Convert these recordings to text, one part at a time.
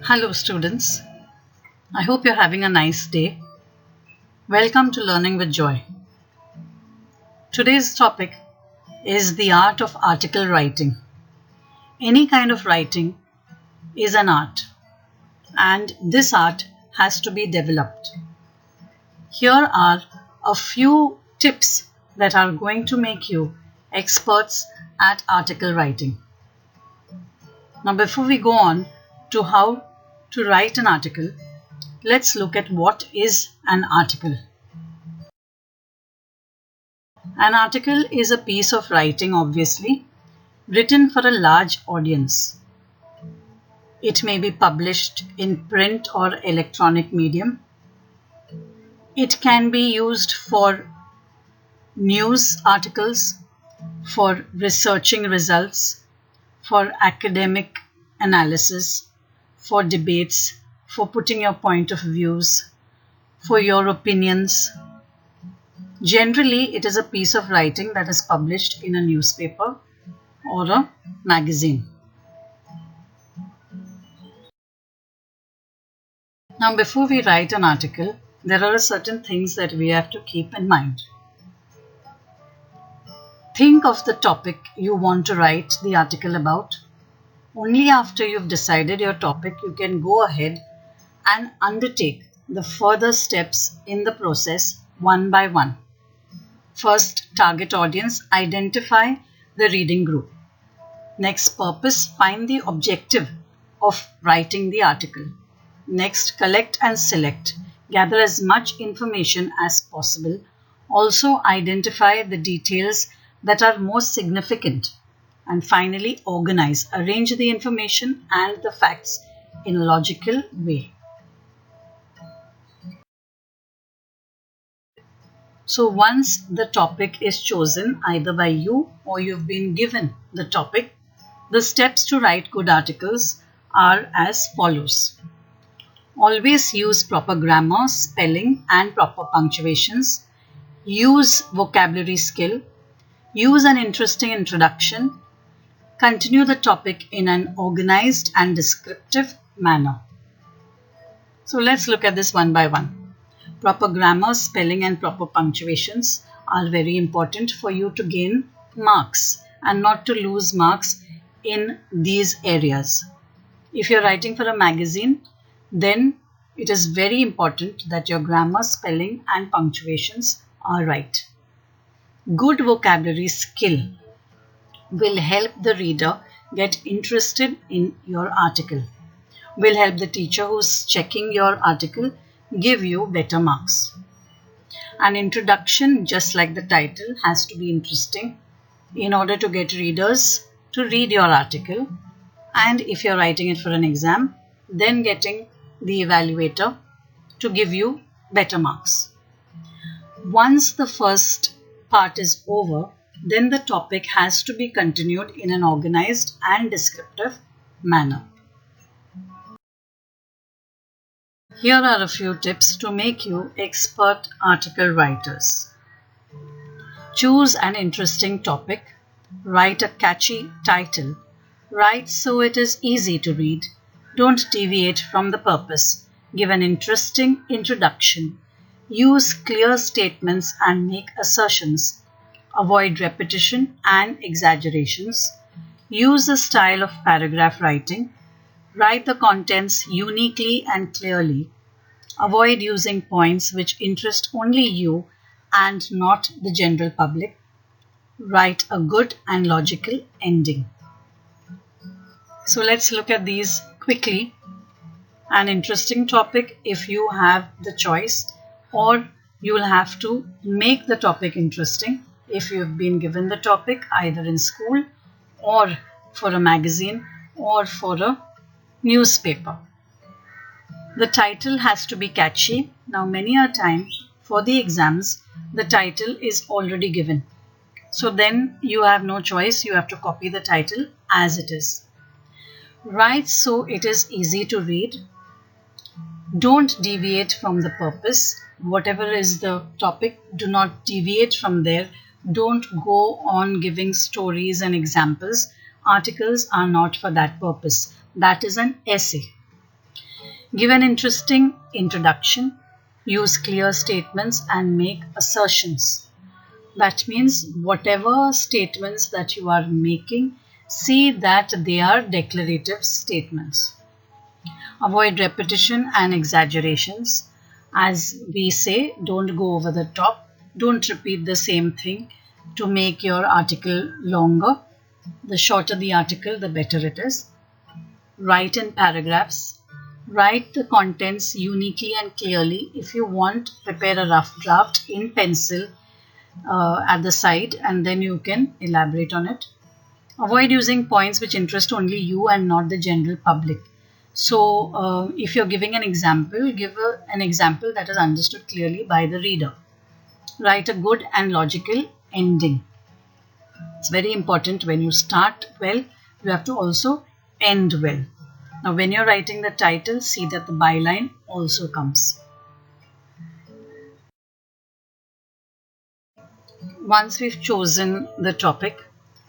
Hello students, I hope you're having a nice day. Welcome to Learning with Joy. Today's topic is the art of article writing. Any kind of writing is an art, and this art has to be developed. Here are a few tips that are going to make you experts at article writing. Now before we go on to how to write an article, let's look at what is an article. An article is a piece of writing, obviously, written for a large audience. It may be published in print or electronic medium. It can be used for news articles, for researching results, for academic analysis, for debates, for putting your point of views, for your opinions. Generally, it is a piece of writing that is published in a newspaper or a magazine. Now, before we write an article, there are certain things that we have to keep in mind. Think of the topic you want to write the article about. Only after you've decided your topic, you can go ahead and undertake the further steps in the process one by one. First, target audience, identify the reading group. Next, purpose, find the objective of writing the article. Next, collect and select. Gather as much information as possible. Also, identify the details that are most significant. And finally, organize, arrange the information and the facts in a logical way. So once the topic is chosen either by you or you've been given the topic, the steps to write good articles are as follows. Always use proper grammar, spelling and proper punctuations. Use vocabulary skill. Use an interesting introduction. Continue the topic in an organized and descriptive manner. So let's look at this one by one. Proper grammar, spelling and proper punctuations are very important for you to gain marks and not to lose marks in these areas. If you're writing for a magazine, then it is very important that your grammar, spelling and punctuations are right. Good vocabulary skill will help the reader get interested in your article, will help the teacher who's checking your article give you better marks. An introduction, just like the title, has to be interesting in order to get readers to read your article, and if you're writing it for an exam, then getting the evaluator to give you better marks. Once the first part is over, then the topic has to be continued in an organized and descriptive manner. Here are a few tips to make you expert article writers. Choose an interesting topic. Write a catchy title. Write so it is easy to read. Don't deviate from the purpose. Give an interesting introduction. Use clear statements and make assertions. Avoid repetition and exaggerations. Use a style of paragraph writing. Write the contents uniquely and clearly. Avoid using points which interest only you and not the general public. Write a good and logical ending. So let's look at these quickly. An interesting topic, if you have the choice, or you will have to make the topic interesting if you have been given the topic either in school or for a magazine or for a newspaper. The title has to be catchy. Now many a time for the exams, the title is already given. So then you have no choice, you have to copy the title as it is. Write so it is easy to read. Don't deviate from the purpose. Whatever is the topic, do not deviate from there. Don't go on giving stories and examples. Articles are not for that purpose. That is an essay. Give an interesting introduction, use clear statements and make assertions. That means whatever statements that you are making, see that they are declarative statements. Avoid repetition and exaggerations. As we say, don't go over the top. Don't repeat the same thing to make your article longer. The shorter the article, the better it is. Write in paragraphs. Write the contents uniquely and clearly. If you want, prepare a rough draft in pencil at the side and then you can elaborate on it. Avoid using points which interest only you and not the general public. So if you're giving an example, give an example that is understood clearly by the reader. Write a good and logical ending. It's very important. When you start well, you have to also end well. Now when you're writing the title, see that the byline also comes. Once we've chosen the topic,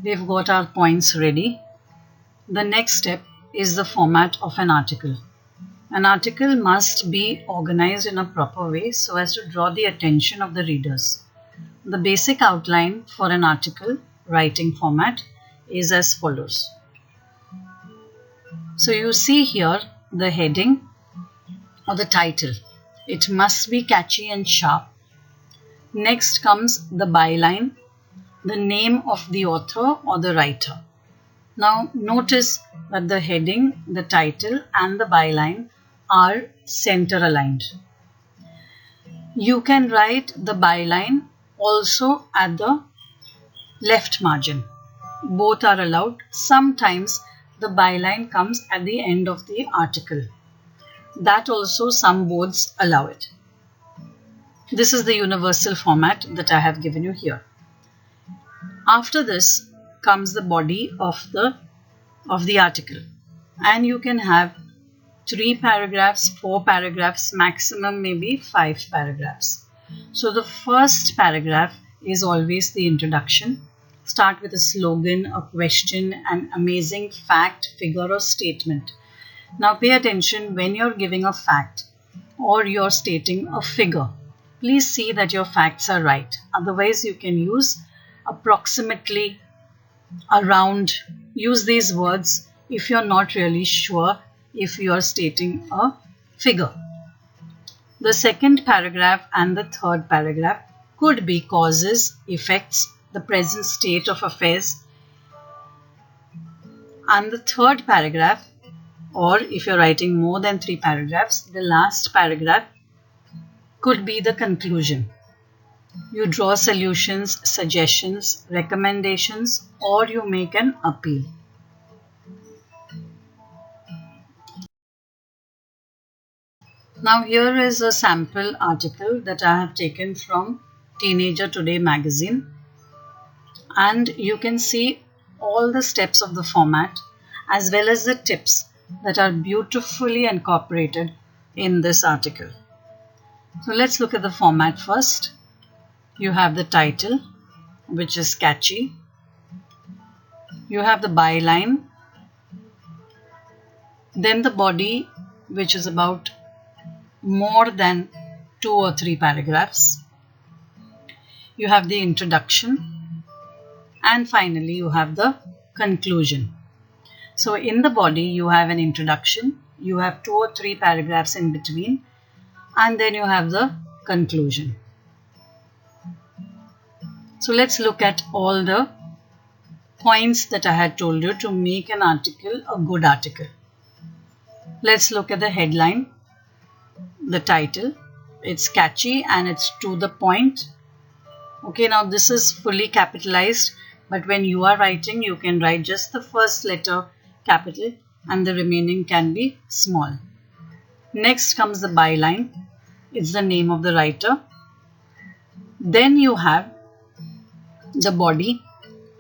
we've got our points ready. The next step is the format of an article. An article must be organized in a proper way so as to draw the attention of the readers. The basic outline for an article writing format is as follows. So you see here the heading or the title. It must be catchy and sharp. Next comes the byline, the name of the author or the writer. Now notice that the heading, the title and the byline are center aligned. You can write the byline also at the left margin. Both are allowed. Sometimes the byline comes at the end of the article. That also some boards allow it. This is the universal format that I have given you here. After this comes the body of the article, and you can have 3 paragraphs, 4 paragraphs, maximum maybe 5 paragraphs. So the first paragraph is always the introduction. Start with a slogan, a question, an amazing fact, figure or statement. Now pay attention when you're giving a fact or you're stating a figure. Please see that your facts are right. Otherwise you can use approximately, around. Use these words if you're not really sure if you are stating a figure. The second paragraph and the third paragraph could be causes, effects, the present state of affairs. And the third paragraph, or if you're writing more than 3 paragraphs, the last paragraph could be the conclusion. You draw solutions, suggestions, recommendations, or you make an appeal. Now here is a sample article that I have taken from Teenager Today magazine, and you can see all the steps of the format as well as the tips that are beautifully incorporated in this article. So let's look at the format first. You have the title, which is catchy. You have the byline, then the body, which is about more than 2 or 3 paragraphs. You have the introduction, and finally you have the conclusion. So in the body you have an introduction, you have 2 or 3 paragraphs in between, and then you have the conclusion. So let's look at all the points that I had told you to make an article a good article. Let's look at the headline, the title. It's catchy and it's to the point. Okay, now this is fully capitalized, but when you are writing, you can write just the first letter capital and the remaining can be small. Next comes the byline. It's the name of the writer. Then you have the body,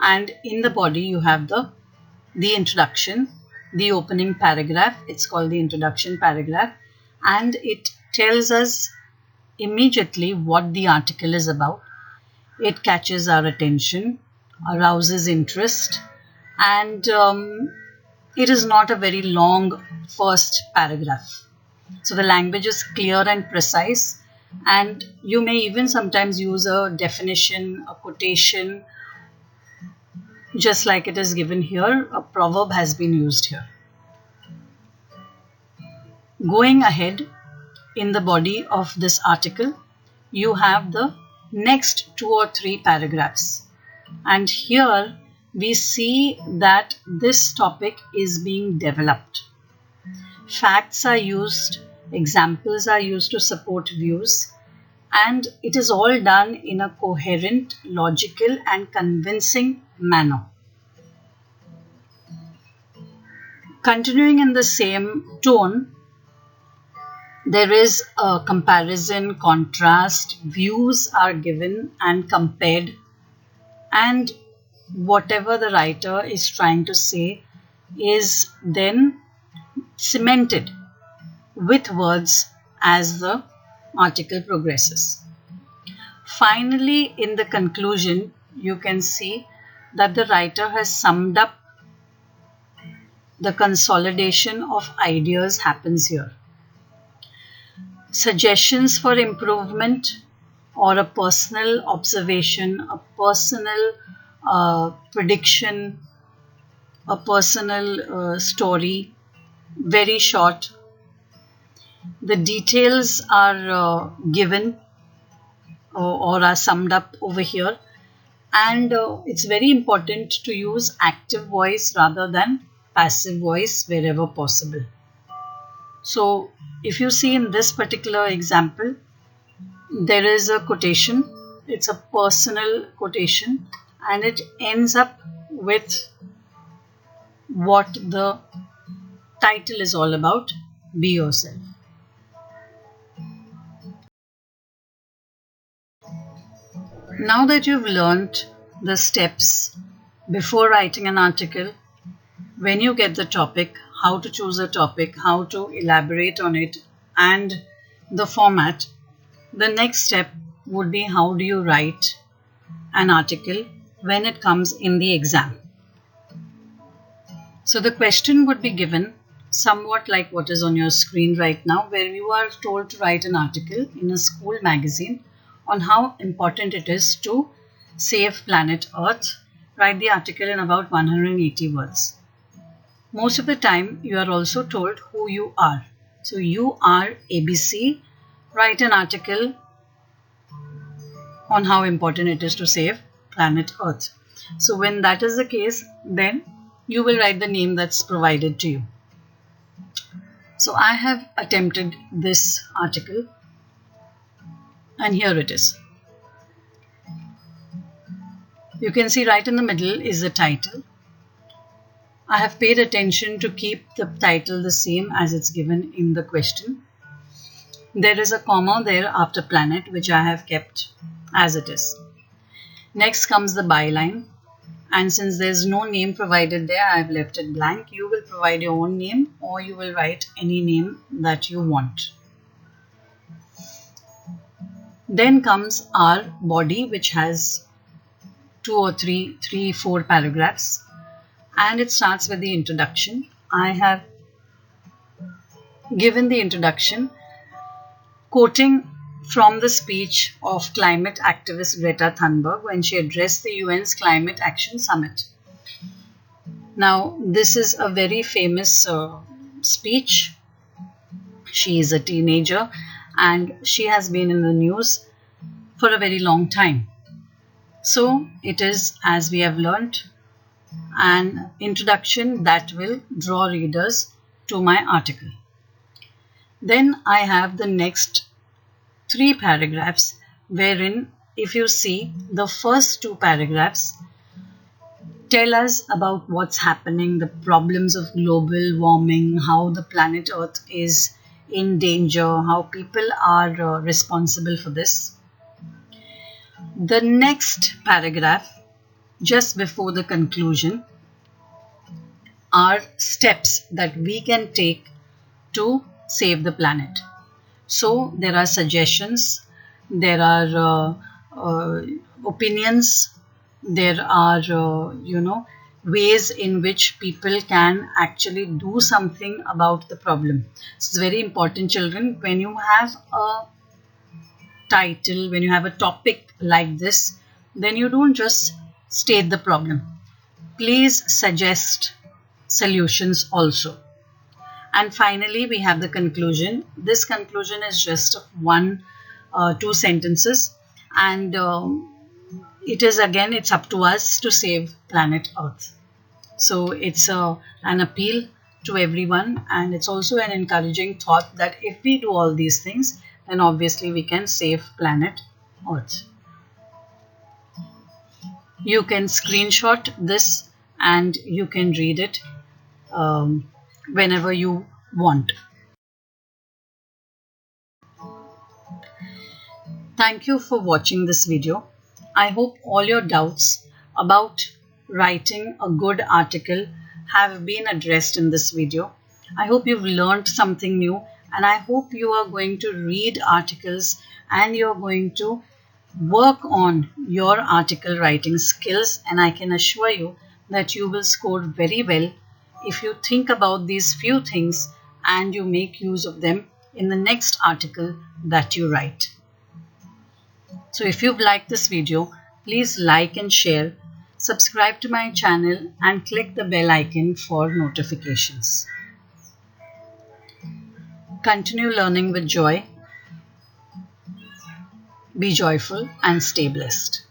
and in the body you have the introduction, the opening paragraph. It's called the introduction paragraph, and it tells us immediately what the article is about. It catches our attention, arouses interest, and it is not a very long first paragraph. So the language is clear and precise, and you may even sometimes use a definition, a quotation, just like it is given here. A proverb has been used here. Going ahead, in the body of this article, you have the next 2 or 3 paragraphs. And here we see that this topic is being developed. Facts are used, examples are used to support views, and it is all done in a coherent, logical, and convincing manner. Continuing in the same tone, there is a comparison, contrast, views are given and compared, and whatever the writer is trying to say is then cemented with words as the article progresses. Finally, in the conclusion, you can see that the writer has summed up. The consolidation of ideas happens here. Suggestions for improvement or a personal observation, a personal prediction, a personal story, very short. The details are given or are summed up over here, and it's very important to use active voice rather than passive voice wherever possible. So if you see in this particular example, there is a quotation. It's a personal quotation, and it ends up with what the title is all about: be yourself. Now that you've learned the steps before writing an article, when you get the topic, how to choose a topic, how to elaborate on it, and the format, the next step would be how do you write an article when it comes in the exam. So the question would be given somewhat like what is on your screen right now, where you are told to write an article in a school magazine on how important it is to save planet Earth. Write the article in about 180 words. Most of the time, you are also told who you are. So you are ABC. Write an article on how important it is to save planet Earth. So when that is the case, then you will write the name that's provided to you. So I have attempted this article, and here it is. You can see right in the middle is the title. I have paid attention to keep the title the same as it's given in the question. There is a comma there after planet, which I have kept as it is. Next comes the byline, and since there's no name provided there, I have left it blank. You will provide your own name, or you will write any name that you want. Then comes our body, which has 2 or 3, 4 paragraphs, and it starts with the introduction. I have given the introduction quoting from the speech of climate activist Greta Thunberg when she addressed the UN's Climate Action Summit. Now, this is a very famous speech. She is a teenager and she has been in the news for a very long time. So, it is, as we have learnt, an introduction that will draw readers to my article. Then I have the next 3 paragraphs, wherein if you see the first 2 paragraphs tell us about what's happening, the problems of global warming, how the planet Earth is in danger, how people are responsible for this. The next paragraph, just before the conclusion, are steps that we can take to save the planet. So there are suggestions, there are opinions, there are ways in which people can actually do something about the problem. It's very important, children, when you have a title, when you have a topic like this, then you don't just state the problem. Please suggest solutions also. And finally, we have the conclusion. This conclusion is just one, two sentences, and it is again, it's up to us to save planet Earth. So it's an appeal to everyone, and it's also an encouraging thought that if we do all these things, then obviously we can save planet Earth. You can screenshot this and you can read it whenever you want. Thank you for watching this video. I hope all your doubts about writing a good article have been addressed in this video. I hope you've learned something new, and I hope you are going to read articles and you're going to work on your article writing skills, and I can assure you that you will score very well if you think about these few things and you make use of them in the next article that you write. So if you've liked this video, please like and share, subscribe to my channel and click the bell icon for notifications. Continue learning with joy. Be joyful and stay blessed.